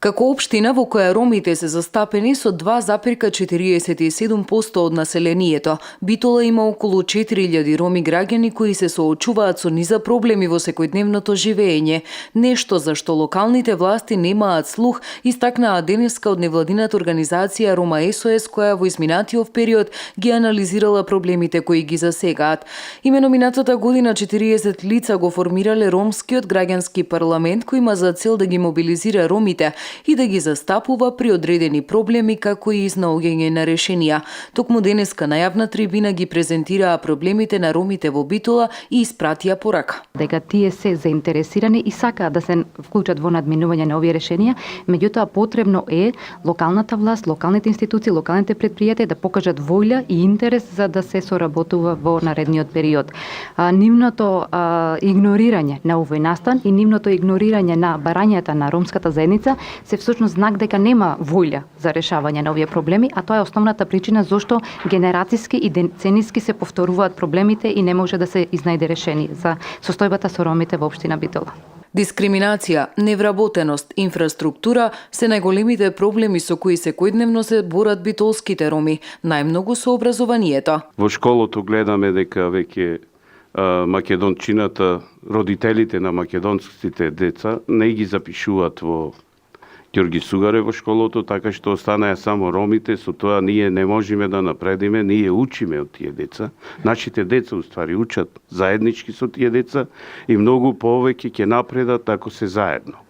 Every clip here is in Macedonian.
Како општина во која ромите се застапени со 2,47% од населението, Битола има околу 4000 роми граѓани кои се соочуваат со низа проблеми во секојдневното живење, нешто за што локалните власти немаат слух, истакнаа денеска од невладината организација Рома СОС, која во изминатиот период ги анализирала проблемите кои ги засегаат. Имено минатата година 40 лица го формирале ромскиот граѓански парламент кој има за цел да ги мобилизира ромите и да ги застапува при одредени проблеми како и изнаоѓање на решенија. Токму денеска на јавна трибина ги презентираа проблемите на ромите во Битола и испратија порака. Дека тие се заинтересирани и сакаат да се вклучат во надминување на овие решенија, меѓутоа потребно е локалната власт, локалните институции, локалните претпријатија да покажат воља и интерес за да се соработува во наредниот период. Нивното игнорирање на овој настан и нивното игнорирање на барањата на ромската заедница се всушност знак дека нема воља за решавање на овие проблеми, а тоа е основната причина зошто генерацијски и деценијски се повторуваат проблемите и не може да се изнајде решение за состојбата со ромите во општина Битола. Дискриминација, невработеност, инфраструктура се најголемите проблеми со кои секојдневно се борат битолските роми, најмногу со образованието. Во школото гледаме дека веќе македончината, родителите на македонските деца не ги запишуваат во Ѓорги Сугарев во школото, така што останаа само ромите, со тоа ние не можеме да напредиме, ние учиме од тие деца. Нашите деца уствари учат заеднички со тие деца и многу повеќе ќе напредат ако се заедно.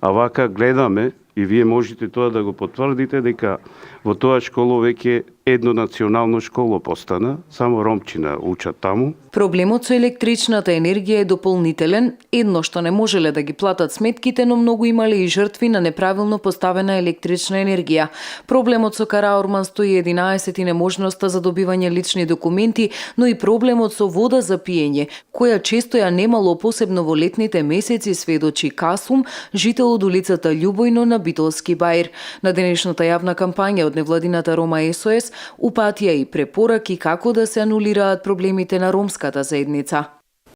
А вака гледаме, и вие можете тоа да го потврдите, дека во тоа школо веќе едно национално школо постана, само ромчина учат таму. Проблемот со електричната енергија е дополнителен, едно што не можеле да ги платат сметките, но многу имале и жртви на неправилно поставена електрична енергија. Проблемот со Караорман 111 и неможноста за добивање лични документи, но и проблемот со вода за пиење, која често ја немало посебно во летните месеци, сведочи Касум, жител од улицата Љубојно на Битолски баир. На денешната јавна кампања од невладината Рома СОС упатија и препораки како да се анулираат проблемите на ромската заедница.